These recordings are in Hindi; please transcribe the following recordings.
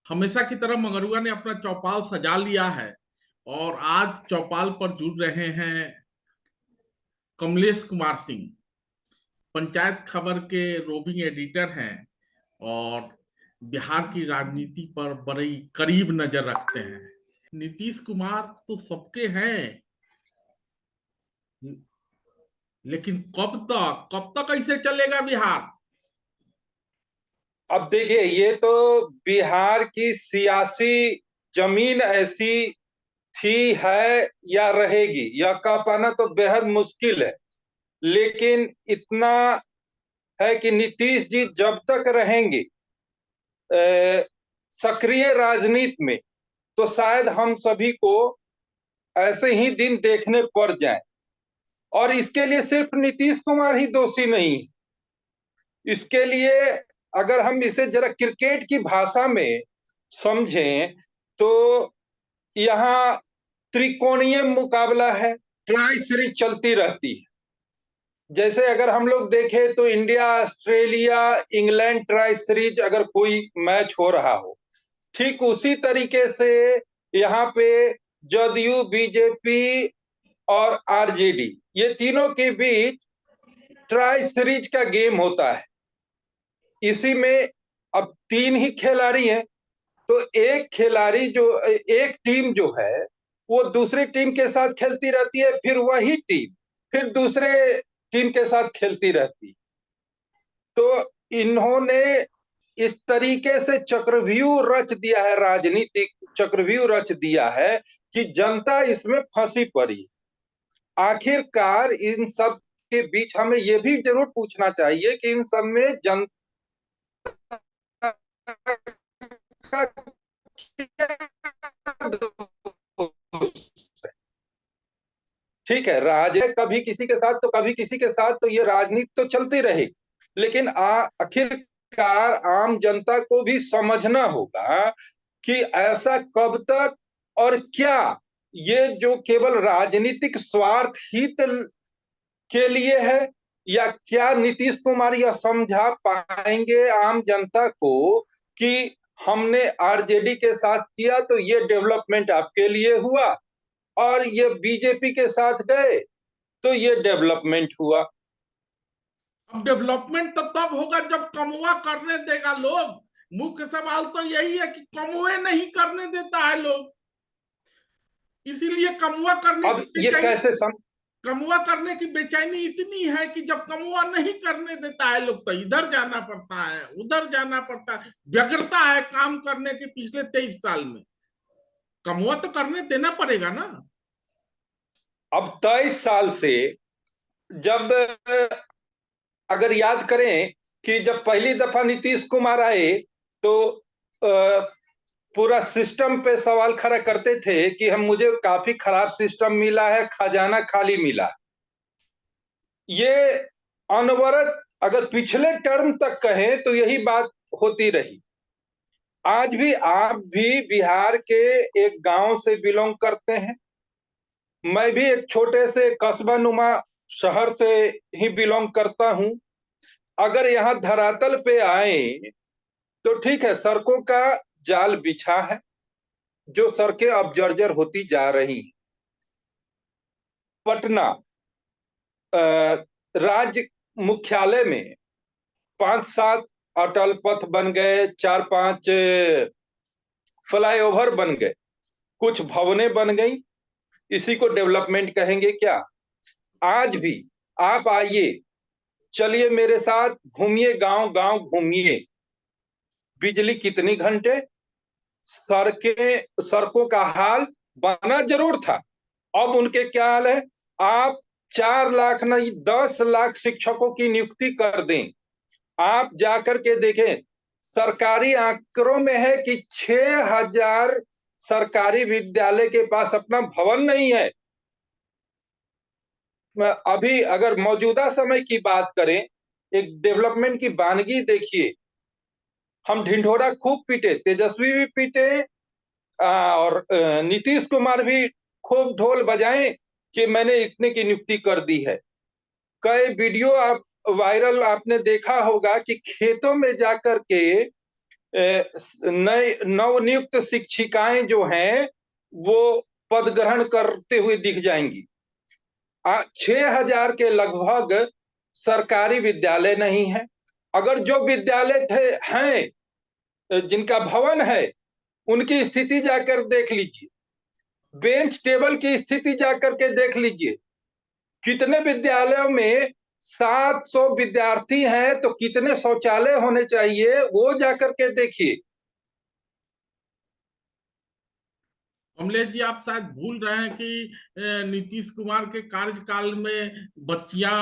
हमेशा की तरह मगरुआ ने अपना चौपाल सजा लिया है और आज चौपाल पर जुड़ रहे हैं कमलेश कुमार सिंह। पंचायत खबर के रोबिंग एडिटर हैं और बिहार की राजनीति पर बड़ी करीब नजर रखते हैं। नीतीश कुमार तो सबके हैं, लेकिन कब तक ऐसे चलेगा बिहार? अब देखिए, ये तो बिहार की सियासी जमीन ऐसी थी, है या रहेगी, यह कह पाना तो बेहद मुश्किल है। लेकिन इतना है कि नीतीश जी जब तक रहेंगे सक्रिय राजनीति में, तो शायद हम सभी को ऐसे ही दिन देखने पड़ जाएं। और इसके लिए सिर्फ नीतीश कुमार ही दोषी नहीं है। इसके लिए अगर हम इसे जरा क्रिकेट की भाषा में समझें तो यहाँ त्रिकोणीय मुकाबला है, ट्राई सीरीज चलती रहती है। जैसे अगर हम लोग देखें तो India Australia England tri series अगर कोई मैच हो रहा हो, ठीक उसी तरीके से यहाँ पे जदयू, बीजेपी और आरजेडी, ये तीनों के बीच ट्राई सीरीज का गेम होता है। इसी में अब तीन ही खिलाड़ी हैं, तो एक खिलाड़ी जो एक टीम जो है वो दूसरी टीम के साथ खेलती रहती है, फिर वही टीम फिर दूसरे टीम के साथ खेलती रहती है। तो इन्होंने इस तरीके से चक्रव्यूह रच दिया है, राजनीतिक चक्रव्यूह रच दिया है कि जनता इसमें फंसी पड़ी है। आखिरकार इन सब के बीच हमें यह भी जरूर पूछना चाहिए कि इन सब में जनता का क्या दोष है? ठीक है, राज कभी किसी के साथ तो कभी किसी के साथ, तो ये राजनीति तो चलती रहेगी। लेकिन आखिरकार आम जनता को भी समझना होगा कि ऐसा कब तक और क्या, ये जो केवल राजनीतिक स्वार्थ हित के लिए है, या क्या नीतीश कुमार यह समझा पाएंगे आम जनता को कि हमने आरजेडी के साथ किया तो ये डेवलपमेंट आपके लिए हुआ, और ये बीजेपी के साथ गए तो ये डेवलपमेंट हुआ। अब डेवलपमेंट तो तब होगा जब कमुआ करने देगा लोग। मुख्य सवाल तो यही है कि कमुए नहीं करने देता है लोग, इसीलिए कमुआ करने की अब ये बेचैनी। कैसे कमुआ करने की बेचैनी इतनी है कि जब कमुआ नहीं करने देता है लोग तो इधर जाना पड़ता है, उधर जाना पड़ता है। व्यग्रता है काम करने के पिछले 23 साल में। कमुआ तो करने देना पड़ेगा ना। अब 23 साल से, जब अगर याद करें कि जब पहली दफा नीतीश कुमार आए तो पूरा सिस्टम पे सवाल खड़ा करते थे कि हम मुझे काफी खराब सिस्टम मिला है, खजाना खाली मिला। ये अनवरत अगर पिछले टर्म तक कहें तो यही बात होती रही। आज भी आप भी बिहार के एक गांव से बिलोंग करते हैं, मैं भी एक छोटे से कस्बा नुमा शहर से ही बिलोंग करता हूं। अगर यहाँ धरातल पे आए तो ठीक है, सड़कों का जाल बिछा है, जो सड़कें अब जर्जर होती जा रही हैं। पटना राज्य मुख्यालय में 5-7 अटल पथ बन गए, 4-5 फ्लाईओवर बन गए, कुछ भवनें बन गई। इसी को डेवलपमेंट कहेंगे क्या? आज भी आप आइए, चलिए मेरे साथ घूमिए, गांव गांव घूमिए। बिजली कितनी घंटे, सड़कों का हाल बना जरूर था, अब उनके क्या हाल है। आप 4 लाख नहीं 10 लाख शिक्षकों की नियुक्ति कर दें, आप जाकर के देखें, सरकारी आंकड़ों में है कि 6,000 सरकारी विद्यालय के पास अपना भवन नहीं है। अभी अगर मौजूदा समय की बात करें, एक डेवलपमेंट की वानगी देखिए। हम ढिंढोरा खूब पीटे, तेजस्वी भी पीटे, और नीतीश कुमार भी खूब ढोल बजाएं कि मैंने इतने की नियुक्ति कर दी है। कई वीडियो आप वायरल आपने देखा होगा कि खेतों में जाकर के नए नवनियुक्त शिक्षिकाएं जो हैं वो पद ग्रहण करते हुए दिख जाएंगी। 6,000 के लगभग सरकारी विद्यालय नहीं है। अगर जो विद्यालय थे हैं जिनका भवन है उनकी स्थिति जाकर देख लीजिए, बेंच टेबल की स्थिति जाकर के देख लीजिए। कितने विद्यालयों में 700 विद्यार्थी हैं तो कितने शौचालय होने चाहिए वो जाकर के देखिए। कमलेश जी, आप शायद भूल रहे हैं कि नीतीश कुमार के कार्यकाल में बच्चियां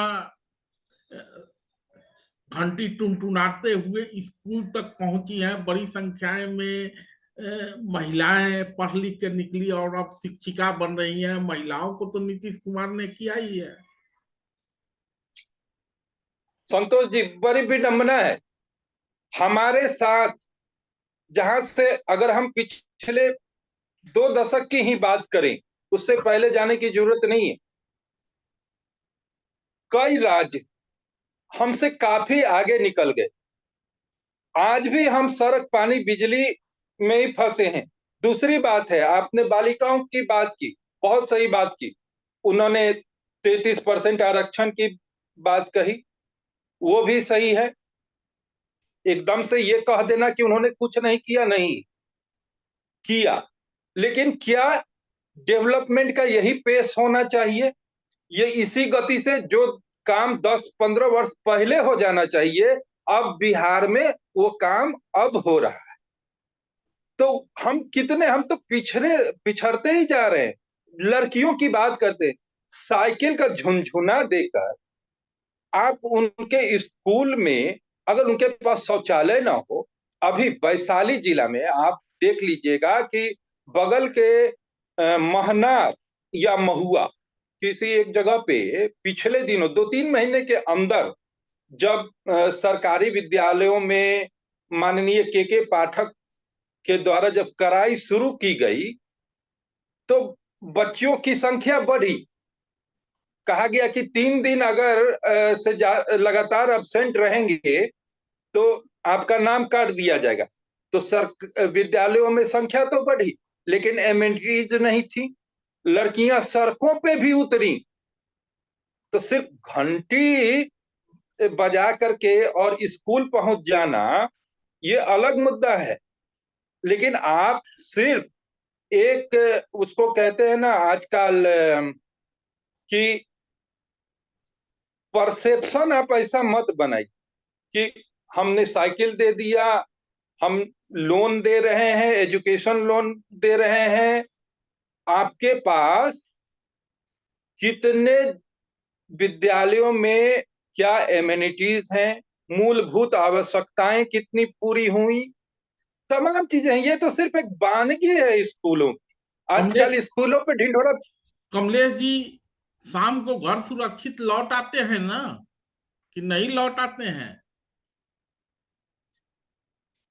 घंटी टुनटुनाते हुए स्कूल तक पहुंची हैं, बड़ी संख्या में महिलाएं पढ़ लिख के निकली और अब शिक्षिका बन रही हैं। महिलाओं को तो नीतीश कुमार ने किया ही है। संतोष जी, बड़ी विडंबना है हमारे साथ, जहां से अगर हम पिछले 2 दशक की ही बात करें, उससे पहले जाने की जरूरत नहीं है। कई राज्य हमसे काफी आगे निकल गए। आज भी हम सड़क पानी बिजली में ही फंसे हैं। दूसरी बात है, आपने बालिकाओं की बात की, बहुत सही बात की। उन्होंने 33% आरक्षण की बात कही, वो भी सही है। एकदम से ये कह देना कि उन्होंने कुछ नहीं किया, नहीं किया, लेकिन क्या डेवलपमेंट का यही पेस होना चाहिए? ये इसी गति से जो काम 10-15 वर्ष पहले हो जाना चाहिए, अब बिहार में वो काम अब हो रहा है। तो हम तो पिछड़ते ही जा रहे हैं। लड़कियों की बात करते हैं, साइकिल का झुनझुना देकर आप उनके स्कूल में, अगर उनके पास शौचालय ना हो, अभी वैशाली जिला में आप देख लीजिएगा कि बगल के महनार या महुआ किसी एक जगह पे पिछले दिनों 2-3 महीने के अंदर जब सरकारी विद्यालयों में माननीय के पाठक के द्वारा जब कराई शुरू की गई तो बच्चियों की संख्या बढ़ी। कहा गया कि 3 दिन अगर लगातार अब्सेंट रहेंगे तो आपका नाम काट दिया जाएगा। तो विद्यालयों में संख्या तो बढ़ी, लेकिन एमेनिटीज नहीं थी। लड़कियां सड़कों पे भी उतरी। तो सिर्फ घंटी बजा करके और स्कूल पहुंच जाना ये अलग मुद्दा है, लेकिन आप सिर्फ एक, उसको कहते हैं ना आजकल कि परसेप्शन आप ऐसा मत बनाइए कि हमने साइकिल दे दिया, हम लोन दे रहे हैं, एजुकेशन लोन दे रहे हैं। आपके पास कितने विद्यालयों में क्या एमेनिटीज हैं, मूलभूत आवश्यकताएं कितनी पूरी हुई, तमाम चीजें हैं। ये तो सिर्फ एक वानगी है स्कूलों की। कमलेश आजकल स्कूलों पे ढिंढोरा। कमलेश जी, शाम को घर सुरक्षित लौट आते हैं ना, कि नहीं लौट आते हैं?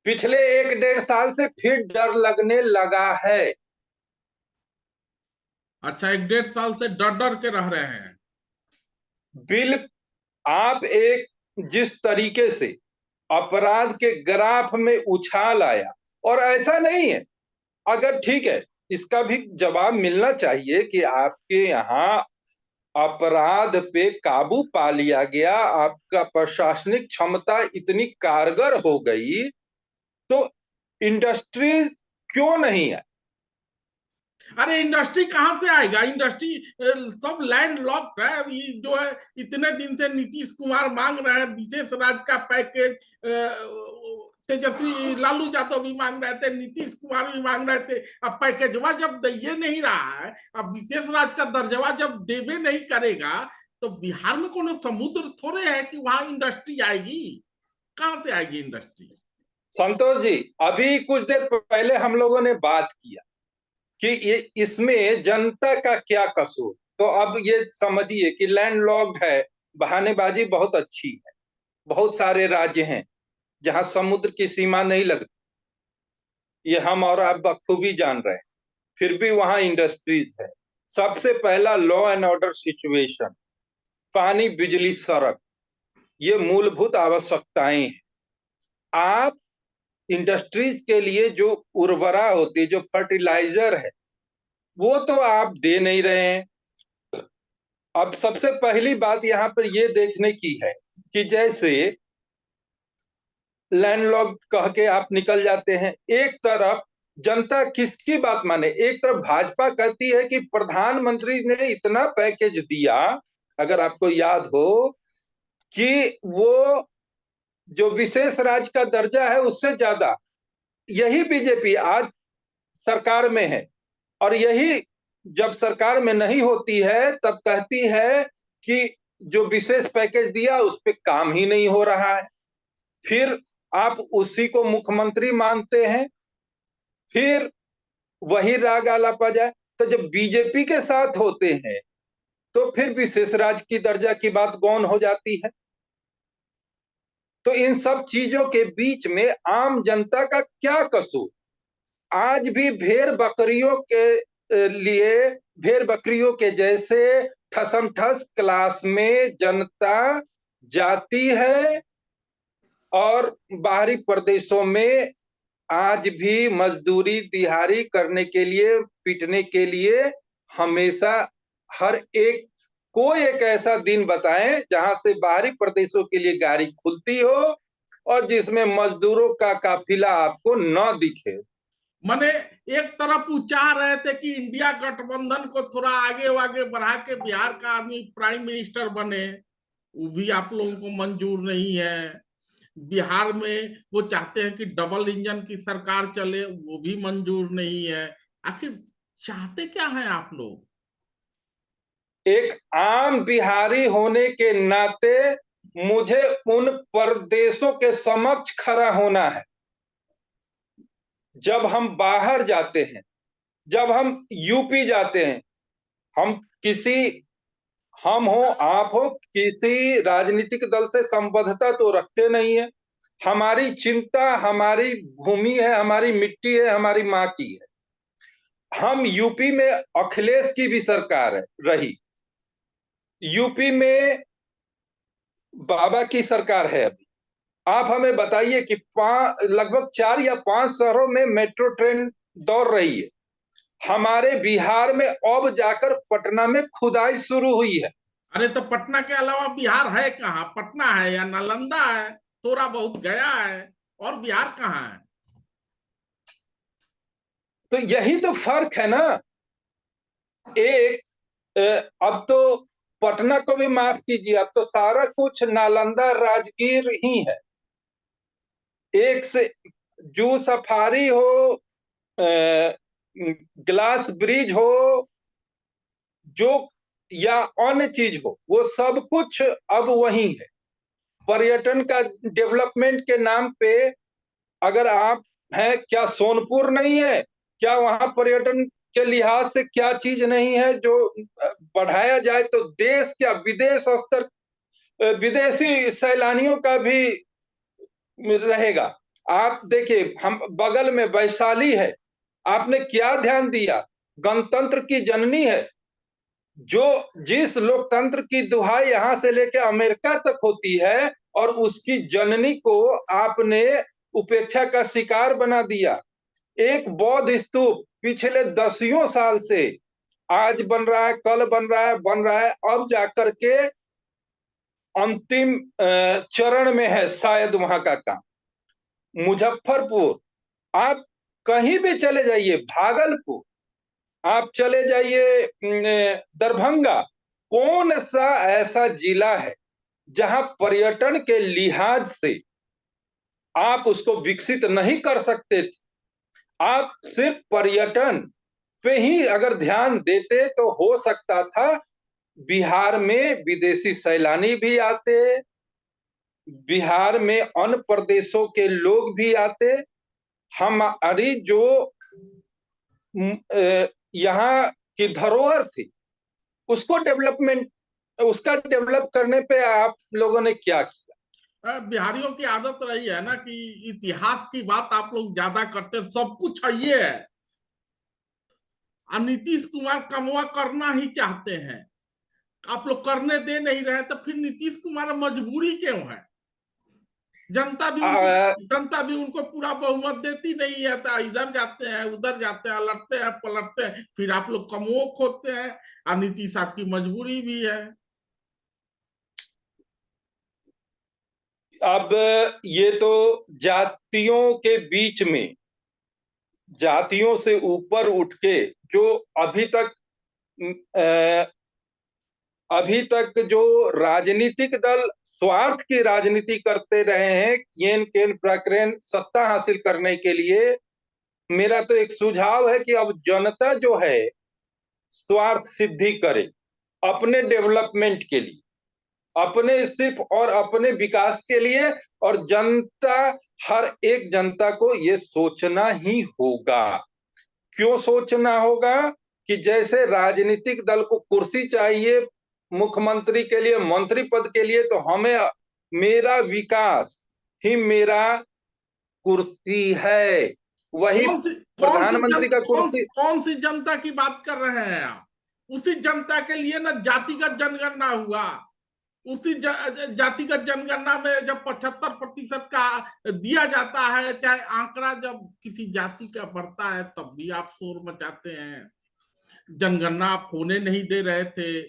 पिछले 1-1.5 साल से फिर डर लगने लगा है। अच्छा, 1-1.5 साल से डर डर के रह रहे हैं। बिल आप एक जिस तरीके से अपराध के ग्राफ में उछाल आया, और ऐसा नहीं है, अगर ठीक है, इसका भी जवाब मिलना चाहिए कि आपके यहाँ अपराध पे काबू पा लिया गया, आपका प्रशासनिक क्षमता इतनी कारगर हो गई, तो इंडस्ट्रीज क्यों नहीं है? अरे इंडस्ट्री कहां से आएगा? इंडस्ट्री सब लैंड लॉक्ड है। ये जो है, इतने दिन से नीतीश कुमार मांग रहे हैं विशेष राज्य का पैकेज। तेजस्वी लालू यादव भी मांग रहे थे, नीतीश कुमार भी मांग रहे थे। अब पैकेजवा जब दे नहीं रहा है, अब विशेष राज्य का दर्जवा जब देवे नहीं करेगा, तो बिहार में कोनो समुद्र थोड़े है कि वहां इंडस्ट्री आएगी? कहां से आएगी इंडस्ट्री? संतोष जी, अभी कुछ देर पहले हम लोगों ने बात किया कि ये इसमें जनता का क्या कसूर। तो अब ये समझिए कि लैंडलॉक्ड है, बहानेबाजी बहुत अच्छी है। बहुत सारे राज्य हैं जहां समुद्र की सीमा नहीं लगती, ये हम और आप बखूबी जान रहे हैं, फिर भी वहां इंडस्ट्रीज है। सबसे पहला लॉ एंड ऑर्डर सिचुएशन, पानी बिजली सड़क, ये मूलभूत आवश्यकताएं हैं। आप इंडस्ट्रीज के लिए जो उर्वरा होती है, जो फर्टिलाइजर है, वो तो आप दे नहीं रहे हैं। अब सबसे पहली बात यहाँ पर ये देखने की है कि जैसे लैंडलॉर्ड कह के आप निकल जाते हैं, एक तरफ जनता किसकी बात माने, एक तरफ भाजपा कहती है कि प्रधानमंत्री ने इतना पैकेज दिया, अगर आपको याद हो कि वो जो विशेष राज्य का दर्जा है उससे ज्यादा, यही बीजेपी आज सरकार में है, और यही जब सरकार में नहीं होती है तब कहती है कि जो विशेष पैकेज दिया उस पर काम ही नहीं हो रहा है। फिर आप उसी को मुख्यमंत्री मानते हैं, फिर वही राग आलापा जाए। तो जब बीजेपी के साथ होते हैं तो फिर विशेष राज्य की दर्जा की बात गौण हो जाती है। तो इन सब चीजों के बीच में आम जनता का क्या कसूर? आज भी भेड़ बकरियों के लिए, भेड़ बकरियों के जैसे ठसम ठस क्लास में जनता जाती है, और बाहरी प्रदेशों में आज भी मजदूरी दिहाड़ी करने के लिए, पीटने के लिए हमेशा हर एक, कोई एक ऐसा दिन बताएं जहां से बाहरी प्रदेशों के लिए गाड़ी खुलती हो और जिसमें मजदूरों का काफिला आपको न दिखे। मैंने एक तरफ वो चाह रहे थे कि इंडिया गठबंधन को थोड़ा आगे आगे बढ़ा के बिहार का आदमी प्राइम मिनिस्टर बने, वो भी आप लोगों को मंजूर नहीं है। बिहार में वो चाहते हैं कि डबल इंजन की सरकार चले, वो भी मंजूर नहीं है। आखिर चाहते क्या हैं आप लोग? एक आम बिहारी होने के नाते मुझे उन परदेशों के समक्ष खड़ा होना है। जब हम बाहर जाते हैं, जब हम यूपी जाते हैं, हम किसी, हम हो आप हो, किसी राजनीतिक दल से संबद्धता तो रखते नहीं है। हमारी चिंता हमारी भूमि है, हमारी मिट्टी है, हमारी माँ की है। हम यूपी में अखिलेश की भी सरकार है रही, यूपी में बाबा की सरकार है अभी। आप हमें बताइए कि लगभग 4 या 5 शहरों में मेट्रो ट्रेन दौड़ रही है। हमारे बिहार में अब जाकर पटना में खुदाई शुरू हुई है। अरे तो पटना के अलावा बिहार है कहाँ? पटना है या नालंदा है, थोड़ा बहुत गया है, और बिहार कहाँ है? तो यही तो फर्क है ना। एक अब तो पटना को भी माफ कीजिए, अब तो सारा कुछ नालंदा राजगीर ही है। एक से जू सफारी हो, ग्लास ब्रिज हो, जो या अन्य चीज हो, वो सब कुछ अब वही है। पर्यटन का डेवलपमेंट के नाम पे अगर आप हैं, क्या सोनपुर नहीं है? क्या वहां पर्यटन के लिहाज से क्या चीज नहीं है जो बढ़ाया जाए तो देश क्या विदेश स्तर, विदेशी सैलानियों का भी रहेगा। आप देखिए, हम बगल में वैशाली है, आपने क्या ध्यान दिया? गणतंत्र की जननी है, जो जिस लोकतंत्र की दुहाई यहां से लेकर अमेरिका तक होती है, और उसकी जननी को आपने उपेक्षा का शिकार बना दिया। एक बौद्ध स्तूप पिछले दसियों साल से आज बन रहा है, कल बन रहा है, बन रहा है, अब जाकर के अंतिम चरण में है शायद वहां का काम। मुजफ्फरपुर, आप कहीं भी चले जाइए, भागलपुर आप चले जाइए, दरभंगा, कौन सा ऐसा जिला है जहां पर्यटन के लिहाज से आप उसको विकसित नहीं कर सकते थे? आप सिर्फ पर्यटन पे ही अगर ध्यान देते तो हो सकता था बिहार में विदेशी सैलानी भी आते, बिहार में अन्य प्रदेशों के लोग भी आते। हमारी जो यहाँ की धरोहर थी, उसको डेवलपमेंट, उसका डेवलप करने पे आप लोगों ने क्या किया? बिहारियों की आदत रही है ना कि इतिहास की बात आप लोग ज्यादा करते, सब कुछ है ये है। और नीतीश कुमार कमवा करना ही चाहते हैं, आप लोग करने दे नहीं रहे, तो फिर नीतीश कुमार मजबूरी क्यों है? जनता भी आ, जनता भी उनको पूरा बहुमत देती नहीं है, तो इधर जाते हैं उधर जाते हैं, लड़ते हैं पलटते हैं, फिर आप लोग कमोख होते हैं। और नीतीश आपकी मजबूरी भी है। अब ये तो जातियों के बीच में, जातियों से ऊपर उठ के जो अभी तक अ, अभी तक जो राजनीतिक दल स्वार्थ की राजनीति करते रहे हैं, येन केन प्रकरण सत्ता हासिल करने के लिए, मेरा तो एक सुझाव है कि अब जनता जो है स्वार्थ सिद्धि करे अपने डेवलपमेंट के लिए, अपने सिर्फ और अपने विकास के लिए। और जनता, हर एक जनता को ये सोचना ही होगा। क्यों सोचना होगा? कि जैसे राजनीतिक दल को कुर्सी चाहिए मुख्यमंत्री के लिए, मंत्री पद के लिए, तो हमें मेरा विकास ही मेरा कुर्सी है, वही कौन सी कौन सी जन प्रधानमंत्री का कौन कुर्सी। कौन सी जनता की बात कर रहे हैं आप? उसी जनता के लिए ना जातिगत जनगणना हुआ। उसी जातिगत जनगणना में जब 75% का दिया जाता है, चाहे आंकड़ा जब किसी जाति का बढ़ता है तब भी आप शोर मचाते हैं। जनगणना आप होने नहीं दे रहे थे,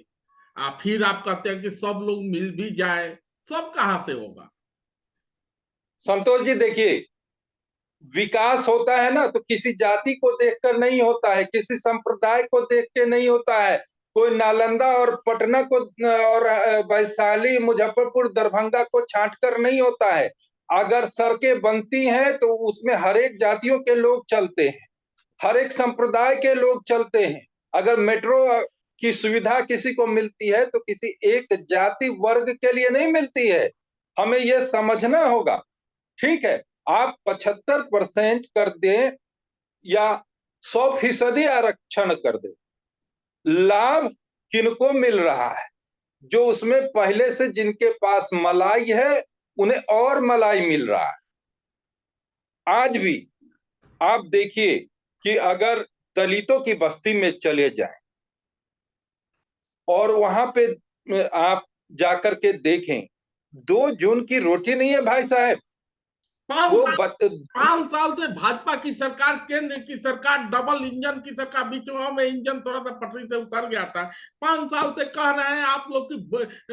फिर आप कहते हैं कि सब लोग मिल भी जाए। सब कहां से होगा? संतोष जी देखिए, विकास होता है ना तो किसी जाति को देखकर नहीं होता है, किसी संप्रदाय को देख के नहीं होता है। कोई नालंदा और पटना को और वैशाली, मुजफ्फरपुर, दरभंगा को छांट कर नहीं होता है। अगर सड़कें बनती हैं तो उसमें हर एक जातियों के लोग चलते हैं, हर एक संप्रदाय के लोग चलते हैं। अगर मेट्रो की सुविधा किसी को मिलती है तो किसी एक जाति वर्ग के लिए नहीं मिलती है। हमें यह समझना होगा। ठीक है, आप 75% कर दें या 100% आरक्षण कर दें, लाभ किनको मिल रहा है? जो उसमें पहले से जिनके पास मलाई है उन्हें और मलाई मिल रहा है। आज भी आप देखिए कि अगर दलितों की बस्ती में चले जाएं और वहां पे आप जाकर के देखें, 2 जून की रोटी नहीं है भाई साहब। पांच वो साल 5 साल से भाजपा की सरकार, केंद्र की सरकार, डबल इंजन की सरकार, बीच में इंजन थोड़ा सा पटरी से उतर गया था। 5 साल से कह रहे हैं आप लोग की,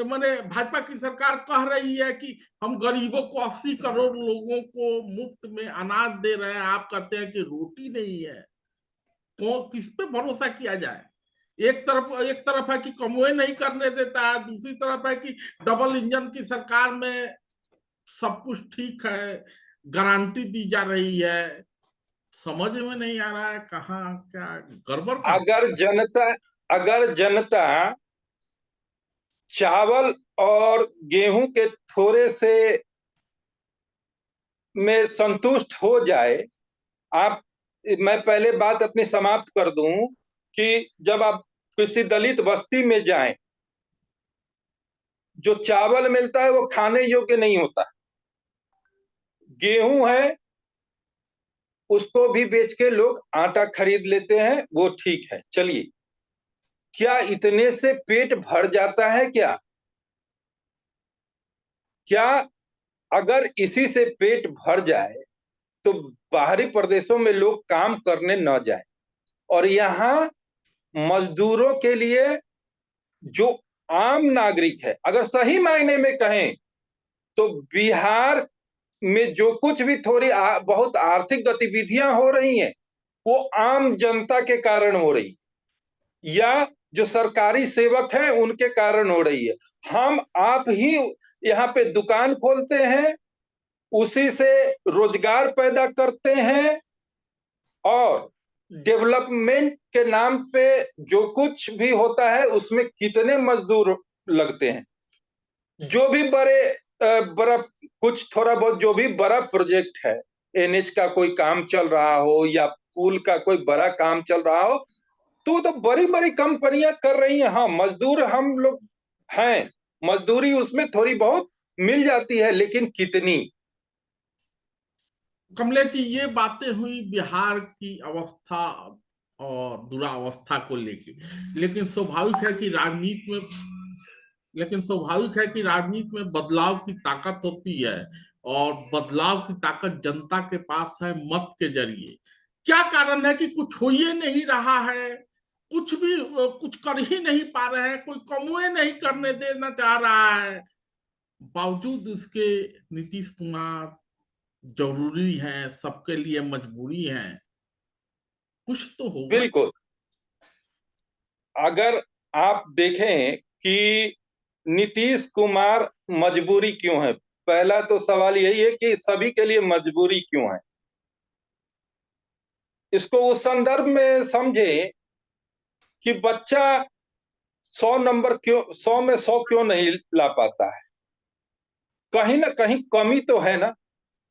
मैंने भाजपा की सरकार कह रही है कि हम गरीबों को 80 करोड़ लोगों को मुफ्त में अनाज दे रहे हैं। आप कहते हैं कि रोटी नहीं है। तो किस पे भरोसा किया जाए? एक तरफ है कि कमोए नहीं करने देता है, दूसरी तरफ है कि डबल इंजन की सरकार में सब कुछ ठीक है, गारंटी दी जा रही है। समझ में नहीं आ रहा है कहाँ क्या गड़बड़ कहाँ। अगर जनता चावल और गेहूं के थोड़े से में संतुष्ट हो जाए। आप मैं पहले बात अपनी समाप्त कर दूं कि जब आप किसी दलित बस्ती में जाएं, जो चावल मिलता है वो खाने योग्य नहीं होता। गेहूं है, उसको भी बेच के लोग आटा खरीद लेते हैं, वो ठीक है, चलिए। क्या इतने से पेट भर जाता है क्या? क्या अगर इसी से पेट भर जाए तो बाहरी प्रदेशों में लोग काम करने न जाए, और यहाँ मजदूरों के लिए, जो आम नागरिक है, अगर सही मायने में कहें तो बिहार में जो कुछ भी थोड़ी बहुत आर्थिक गतिविधियां हो रही हैं वो आम जनता के कारण हो रही है, या जो सरकारी सेवक हैं उनके कारण हो रही है। हम आप ही यहाँ पे दुकान खोलते हैं, उसी से रोजगार पैदा करते हैं, और डेवलपमेंट के नाम पे जो कुछ भी होता है उसमें कितने मजदूर लगते हैं। जो भी बड़ा कुछ थोड़ा बहुत जो भी बड़ा प्रोजेक्ट है, एनएच का कोई काम चल रहा हो या पुल का कोई बड़ा काम चल रहा हो, तो बड़ी बड़ी कंपनियां कर रही हैं। हाँ, मजदूर हम लोग हैं, मजदूरी उसमें थोड़ी बहुत मिल जाती है, लेकिन कितनी? कमलेश जी, ये बातें हुई बिहार की अवस्था और दुरावस्था को लेके। लेकिन स्वाभाविक है कि राजनीति में लेकिन स्वाभाविक है कि राजनीति में बदलाव की ताकत होती है। और बदलाव की ताकत जनता के पास है मत के जरिए। क्या कारण है कि कुछ हो ही नहीं रहा है, कुछ भी कुछ कर ही नहीं पा रहे हैं, कोई कमुए नहीं करने देना चाह रहा है, बावजूद इसके नीतीश कुमार जरूरी है, सबके लिए मजबूरी है, कुछ तो होगा। बिल्कुल। अगर आप देखें कि नीतीश कुमार मजबूरी क्यों है, पहला तो सवाल यही है कि सभी के लिए मजबूरी क्यों है। इसको उस संदर्भ में समझे कि बच्चा 100 नंबर क्यों, 100 में 100 क्यों नहीं ला पाता है। कहीं ना कहीं कमी तो है ना,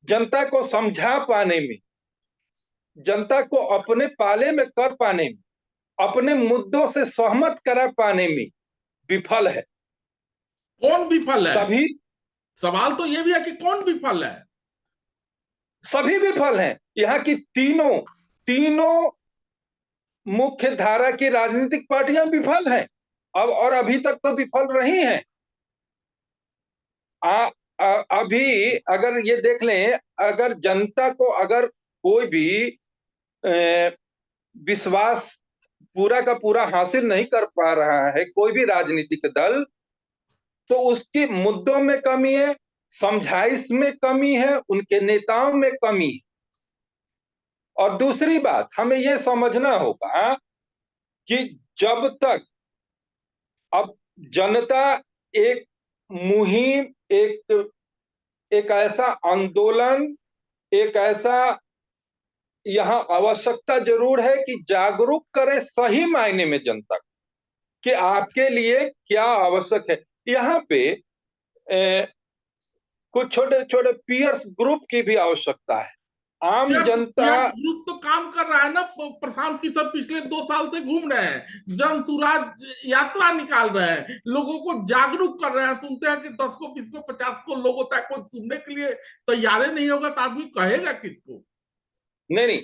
जनता को समझा पाने में, जनता को अपने पाले में कर पाने में, अपने मुद्दों से सहमत करा पाने में विफल है। कौन विफल है? तभी सवाल तो यह भी है कि कौन विफल है। सभी विफल हैं। यहाँ की तीनों तीनों मुख्य धारा की राजनीतिक पार्टियां विफल हैं, अब और अभी तक तो विफल रही हैं। अभी अगर ये देख लें, अगर जनता को अगर कोई भी विश्वास पूरा का पूरा हासिल नहीं कर पा रहा है कोई भी राजनीतिक दल, तो उसके मुद्दों में कमी है, समझाइश में कमी है, उनके नेताओं में कमी है। और दूसरी बात हमें यह समझना होगा कि जब तक अब जनता एक मुहिम, एक ऐसा आंदोलन, एक ऐसा यहां आवश्यकता जरूर है कि जागरूक करे सही मायने में जनता को कि आपके लिए क्या आवश्यक है। यहाँ पे कुछ छोटे छोटे पीयर्स ग्रुप की भी आवश्यकता है। आम जनता पीएस ग्रुप तो काम कर रहा है ना, प्रशांत किशोर पिछले 2 साल से घूम रहे हैं, जन सुराज यात्रा निकाल रहे हैं, लोगों को जागरूक कर रहे हैं। सुनते हैं कि 10 को 20 को 50 को लोगों तक कोई सुनने के लिए तैयार नहीं होगा तो आदमी कहेगा किसको। नहीं नहीं,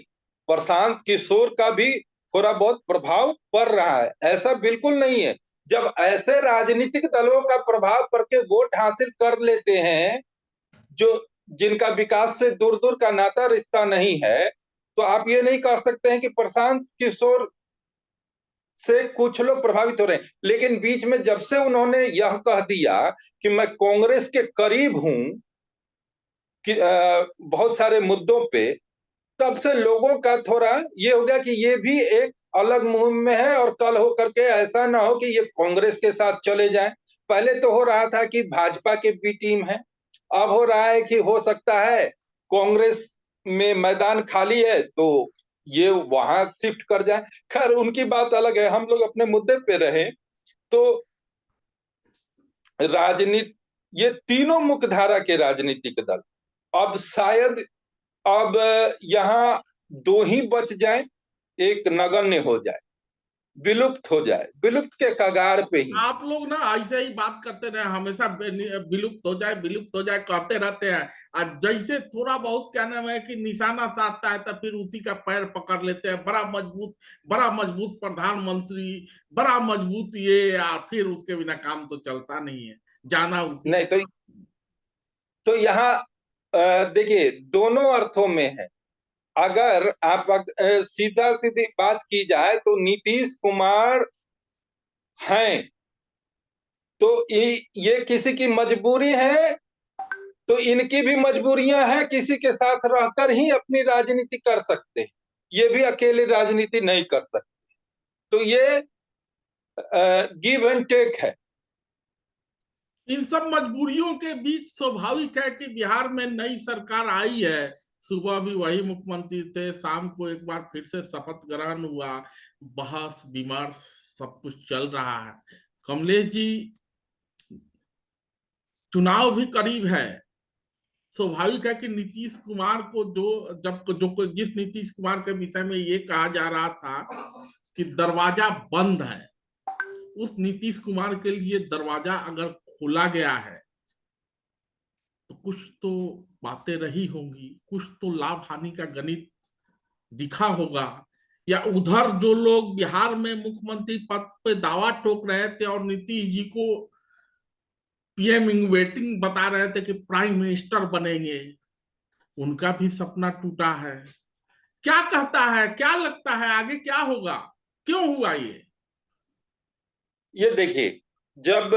प्रशांत किशोर का भी थोड़ा बहुत प्रभाव पड़ रहा है, ऐसा बिल्कुल नहीं है। जब ऐसे राजनीतिक दलों का प्रभाव पड़ के वोट हासिल कर लेते हैं जो जिनका विकास से दूर दूर का नाता रिश्ता नहीं है, तो आप ये नहीं कह सकते हैं कि प्रशांत किशोर से कुछ लोग प्रभावित हो रहे हैं। लेकिन बीच में जब से उन्होंने यह कह दिया कि मैं कांग्रेस के करीब हूं कि बहुत सारे मुद्दों पे, तब से लोगों का थोड़ा ये हो गया कि ये भी एक अलग मुहिम में है और कल हो करके ऐसा ना हो कि ये कांग्रेस के साथ चले जाएं। पहले तो हो रहा था कि भाजपा के बी टीम है, अब हो रहा है कि हो सकता है कांग्रेस में मैदान खाली है तो ये वहां शिफ्ट कर जाए। खैर उनकी बात अलग है, हम लोग अपने मुद्दे पे रहे। तो राजनीति, ये तीनों मुख्यधारा के राजनीतिक दल अब शायद अब यहाँ दो ही बच जाए, एक नगण्य हो जाए, विलुप्त हो जाए, विलुप्त के कगार पे ही। आप लोग ना ऐसे ही बात करते रहे, हमेशा विलुप्त हो जाए विलुप्त हो जाए कहते रहते हैं, और जैसे थोड़ा बहुत क्या नाम है कि निशाना साधता है तो फिर उसी का पैर पकड़ लेते हैं, बड़ा मजबूत प्रधानमंत्री, बड़ा मजबूत ये, या फिर उसके बिना काम तो चलता नहीं है, जाना उसी नहीं को। तो यहाँ देखिए दोनों अर्थों में है। अगर आप सीधा सीधी बात की जाए तो नीतीश कुमार हैं तो ये किसी की मजबूरी है, तो इनकी भी मजबूरियां हैं, किसी के साथ रहकर ही अपनी राजनीति कर सकते हैं, ये भी अकेले राजनीति नहीं कर सकते। तो ये गिव एंड टेक है। इन सब मजबूरियों के बीच स्वाभाविक है कि बिहार में नई सरकार आई है, सुबह भी वही मुख्यमंत्री थे, शाम को एक बार फिर से शपथ ग्रहण हुआ, बहस विमर्श सब कुछ चल रहा है। कमलेश जी, चुनाव भी करीब है, स्वाभाविक है कि नीतीश कुमार को जिस नीतीश कुमार के विषय में ये कहा जा रहा था कि दरवाजा बंद है, उस नीतीश कुमार के लिए दरवाजा अगर खोला गया है तो कुछ तो बातें रही होंगी, कुछ तो लाभ हानि का गणित दिखा होगा। या उधर जो लोग बिहार में मुख्यमंत्री पद पे दावा ठोक रहे थे और नीतीश जी को पीएम इन वेटिंग बता रहे थे कि प्राइम मिनिस्टर बनेंगे, उनका भी सपना टूटा है। क्या कहता है, क्या लगता है आगे क्या होगा, क्यों हुआ ये देखिए, जब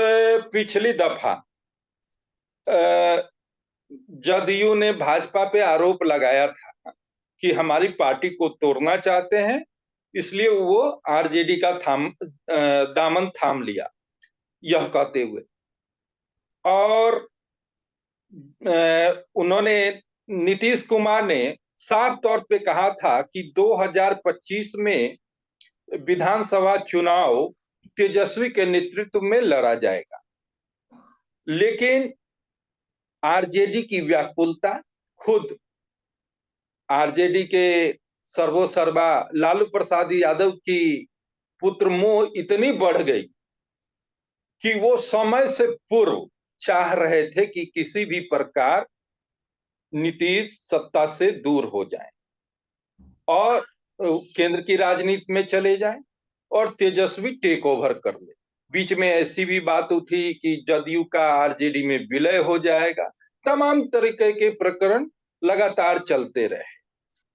पिछली दफा जदयू ने भाजपा पे आरोप लगाया था कि हमारी पार्टी को तोड़ना चाहते हैं, इसलिए वो आरजेडी का दामन थाम लिया, यह कहते हुए। और उन्होंने, नीतीश कुमार ने साफ तौर पे कहा था कि 2025 में विधानसभा चुनाव तेजस्वी के नेतृत्व में लड़ा जाएगा। लेकिन आरजेडी की व्याकुलता, खुद आरजेडी के सर्वोसर्वा लालू प्रसाद यादव की पुत्र मोह इतनी बढ़ गई कि वो समय से पूर्व चाह रहे थे कि किसी भी प्रकार नीतीश सत्ता से दूर हो जाए और केंद्र की राजनीति में चले जाए और तेजस्वी टेक ओवर कर ले। बीच में ऐसी भी बात उठी कि जदयू का आरजेडी में विलय हो जाएगा। तमाम तरीके के प्रकरण लगातार चलते रहे,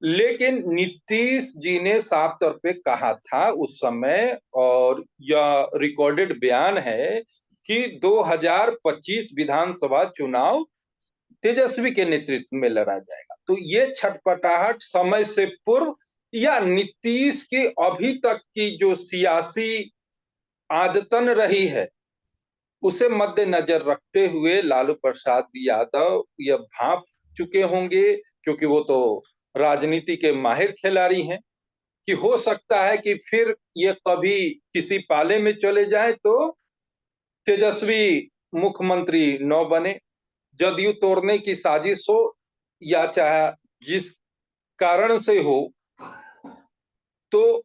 लेकिन नीतीश जी ने साफ तौर पे कहा था उस समय, और यह रिकॉर्डेड बयान है कि 2025 विधानसभा चुनाव तेजस्वी के नेतृत्व में लड़ा जाएगा। तो ये छटपटाहट समय से पूर्व या नीतीश की अभी तक की जो सियासी आदतन रही है उसे मद्देनजर रखते हुए लालू प्रसाद यादव ये भांप चुके होंगे, क्योंकि वो तो राजनीति के माहिर खिलाड़ी हैं, कि हो सकता है कि फिर ये कभी किसी पाले में चले जाए तो तेजस्वी मुख्यमंत्री न बने, जदयू तोड़ने की साजिश हो या चाहे जिस कारण से हो। तो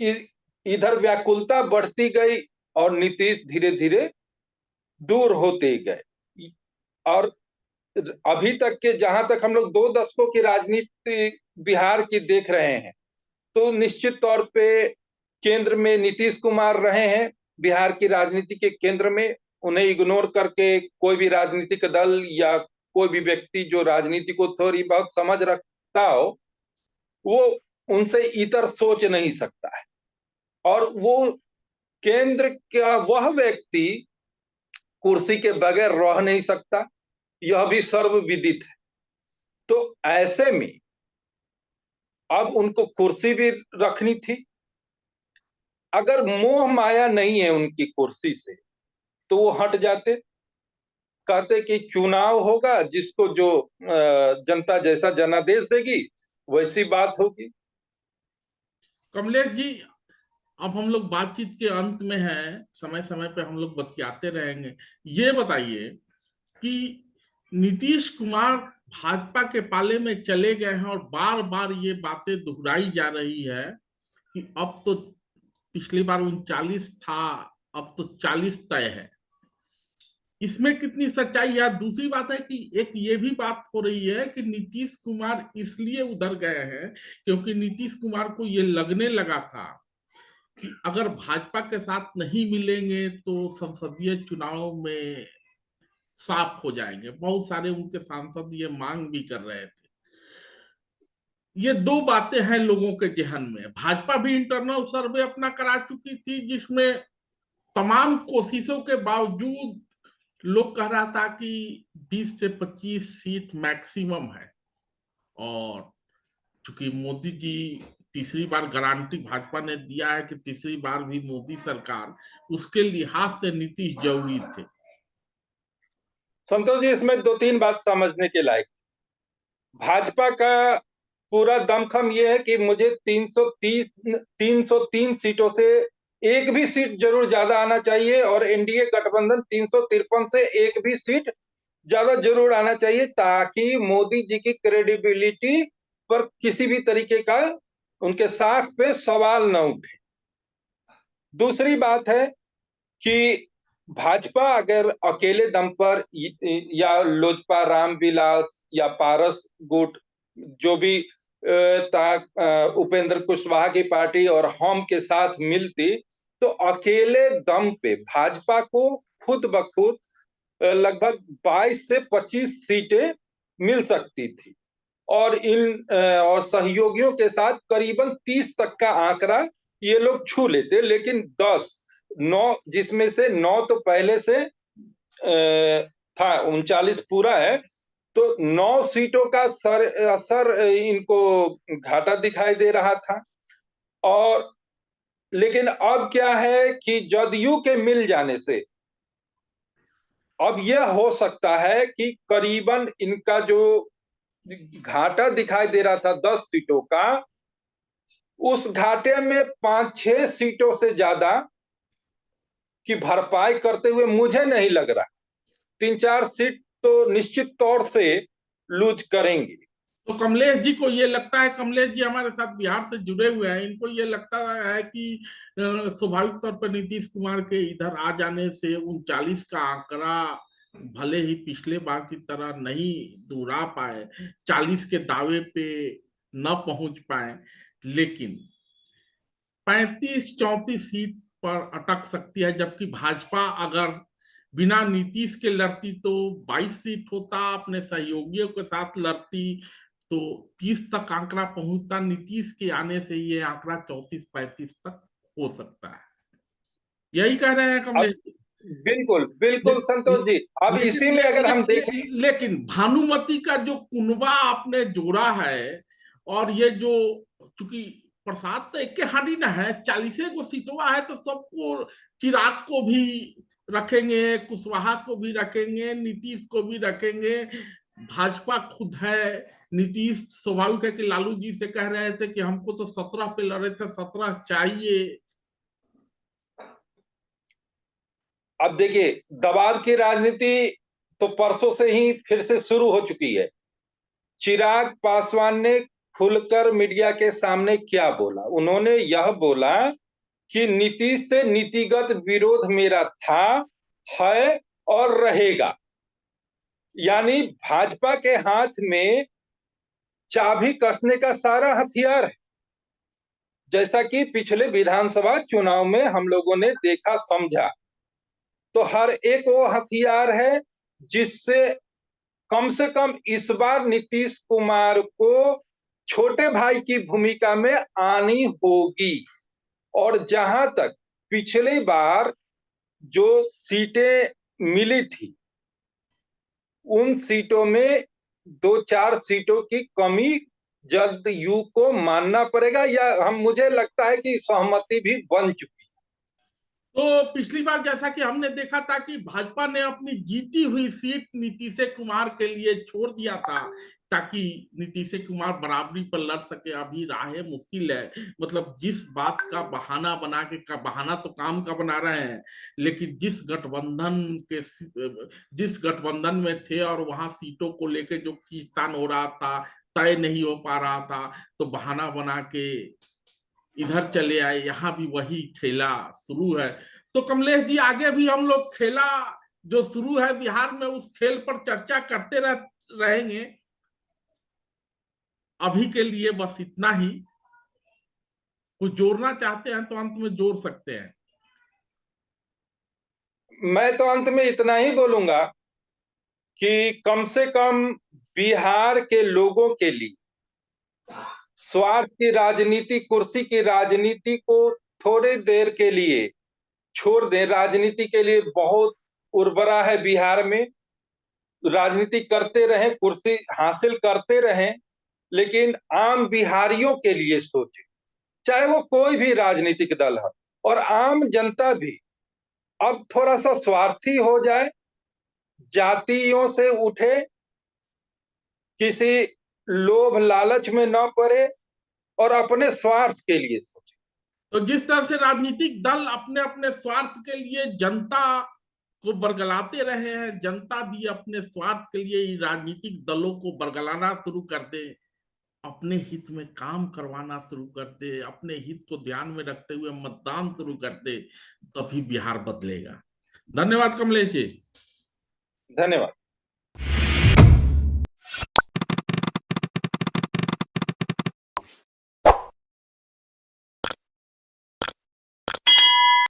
इधर व्याकुलता बढ़ती गई और नीतीश धीरे धीरे दूर होते गए। और अभी तक के, जहां तक हम लोग 2 दशकों की राजनीति बिहार की देख रहे हैं, तो निश्चित तौर पे केंद्र में नीतीश कुमार रहे हैं, बिहार की राजनीति के केंद्र में। उन्हें इग्नोर करके कोई भी राजनीतिक दल या कोई भी व्यक्ति जो राजनीति को थोड़ी बहुत समझ रखता हो, वो उनसे इतर सोच नहीं सकता है। और वो केंद्र का वह व्यक्ति कुर्सी के बगैर रह नहीं सकता, यह भी सर्वविदित है। तो ऐसे में अब उनको कुर्सी भी रखनी थी। अगर मोह माया नहीं है उनकी कुर्सी से तो वो हट जाते, कहते कि चुनाव होगा, जिसको जो जनता जैसा जनादेश देगी वैसी बात होगी। कमलेश जी? अब हम लोग बातचीत के अंत में हैं, समय समय पे हम लोग बतियाते रहेंगे। ये बताइए कि नीतीश कुमार भाजपा के पाले में चले गए हैं और बार बार ये बातें दोहराई जा रही है कि अब तो पिछली बार 39 था, अब तो 40 तय है। इसमें कितनी सच्चाई है? दूसरी बात है कि एक ये भी बात हो रही है कि नीतीश कुमार इसलिए उधर गए हैं क्योंकि नीतीश कुमार को ये लगने लगा था कि अगर भाजपा के साथ नहीं मिलेंगे तो संसदीय चुनाव में साफ हो जाएंगे। बहुत सारे उनके सांसद ये मांग भी कर रहे थे। ये दो बातें हैं लोगों के जहन में। भाजपा भी इंटरनल सर्वे अपना करा चुकी थी, जिसमें तमाम कोशिशों के बावजूद लोग कह रहा था कि 20 से 25 सीट मैक्सिमम है। और चूंकि मोदी जी तीसरी बार गारंटी भाजपा ने दिया है कि तीसरी बार भी मोदी सरकार, उसके लिहाज से नीतीश जरूरी थे। संतोष जी, इसमें 2-3 बात समझने के लायक। भाजपा का पूरा दमखम यह है कि मुझे 303 सीटों से एक भी सीट जरूर ज्यादा आना चाहिए, और एनडीए गठबंधन 353 से एक भी सीट ज्यादा जरूर आना चाहिए, ताकि मोदी जी की क्रेडिबिलिटी पर किसी भी तरीके का उनके साख पे सवाल न उठे। दूसरी बात है कि भाजपा अगर अकेले दम पर या लोजपा, रामविलास या पारस गुट, जो भी उपेंद्र कुशवाहा की पार्टी और हम के साथ मिलती, तो अकेले दम पे भाजपा को खुद ब खुद लगभग 22 से 25 सीटें मिल सकती थी, और और सहयोगियों के साथ करीबन 30 तक का आंकड़ा ये लोग छू लेते, लेकिन 9 जिसमें से 9 तो पहले से था, 39 पूरा है, तो 9 सीटों का असर इनको घाटा दिखाई दे रहा था। और लेकिन अब क्या है कि जदयू के मिल जाने से अब यह हो सकता है कि करीबन इनका जो घाटा दिखाई दे रहा था 10 सीटों का, उस घाटे में 5-6 सीटों से ज्यादा की भरपाई करते हुए मुझे नहीं लग रहा। 3-4 सीट तो निश्चित तौर से लूज करेंगे। तो कमलेश जी को ये लगता है, कमलेश जी हमारे साथ बिहार से जुड़े हुए हैं, इनको ये लगता है कि स्वाभाविक तौर पर नीतीश कुमार के इधर आ जाने से 39 का आंकड़ा भले ही पिछले बार की तरह नहीं दोहरा पाए, 40 के दावे पे न पहुंच पाए, लेकिन 35-34 सीट पर अटक सकती है। जबकि भाजपा अगर बिना नीतीश के लड़ती तो 22 सीट होता, अपने सहयोगियों के साथ लड़ती तो 30 तक आंकड़ा पहुंचता। नीतीश के आने से ये आंकड़ा 34-35 तक हो सकता है। यही कह रहे हैं अब कमलेश जी। बिल्कुल ले, बिल्कुल संतोष जी, अब लेकिन इसी में अगर हम देखें, लेकिन भानुमति का जो कुनबा आपने जोड़ा है, और ये जो, चूंकि प्रसाद तो एक के हाडी ना है, 40 को सीटवा है, तो सबको, चिराग को भी रखेंगे, कुशवाहा को भी रखेंगे, नीतीश को भी रखेंगे, भाजपा खुद है। नीतीश स्वाभाविक है कि लालू जी से कह रहे थे कि हमको तो 17 पे लड़े थे, 17 चाहिए। अब देखिए, दबाव की राजनीति तो परसों से ही फिर से शुरू हो चुकी है। चिराग पासवान ने खुलकर मीडिया के सामने क्या बोला? उन्होंने यह बोला कि नीतीश से नीतिगत विरोध मेरा था, है और रहेगा। यानी भाजपा के हाथ में चाबी कसने का सारा हथियार है, जैसा कि पिछले विधानसभा चुनाव में हम लोगों ने देखा समझा। तो हर एक वो हथियार है जिससे कम से कम इस बार नीतीश कुमार को छोटे भाई की भूमिका में आनी होगी। और जहां तक पिछली बार जो सीटें मिली थी, उन सीटों में 2-4 सीटों की कमी जदयू को मानना पड़ेगा, या मुझे लगता है कि सहमति भी बन चुकी है। तो पिछली बार जैसा कि हमने देखा था कि भाजपा ने अपनी जीती हुई सीट नीतीश कुमार के लिए छोड़ दिया था, ताकि नीतीश कुमार बराबरी पर लड़ सके। अभी राहें मुश्किल है, मतलब जिस बात का बहाना बना के, का बहाना तो काम का बना रहे हैं, लेकिन जिस गठबंधन में थे और वहां सीटों को लेके जो खींचतान हो रहा था, तय नहीं हो पा रहा था, तो बहाना बना के इधर चले आए। यहाँ भी वही खेला शुरू है। तो कमलेश जी, आगे भी हम लोग खेला जो शुरू है बिहार में, उस खेल पर चर्चा करते रहेंगे। अभी के लिए बस इतना ही। कुछ जोड़ना चाहते हैं तो अंत में जोड़ सकते हैं। मैं तो अंत में इतना ही बोलूंगा कि कम से कम बिहार के लोगों के लिए स्वार्थ की राजनीति, कुर्सी की राजनीति को थोड़ी देर के लिए छोड़ दें। राजनीति के लिए बहुत उर्वरा है बिहार में, राजनीति करते रहें, कुर्सी हासिल करते रहें, लेकिन आम बिहारियों के लिए सोचें, चाहे वो कोई भी राजनीतिक दल है। और आम जनता भी अब थोड़ा सा स्वार्थी हो जाए, जातियों से उठे, किसी लोभ लालच में न पड़े और अपने स्वार्थ के लिए सोचे। तो जिस तरह से राजनीतिक दल अपने अपने स्वार्थ के लिए जनता को बरगलाते रहे हैं, जनता भी अपने स्वार्थ के लिए राजनीतिक दलों को बरगलाना शुरू कर दे, अपने हित में काम करवाना शुरू कर दे, अपने हित को ध्यान में रखते हुए मतदान शुरू कर दे, तभी बिहार बदलेगा। धन्यवाद कमलेश जी। धन्यवाद।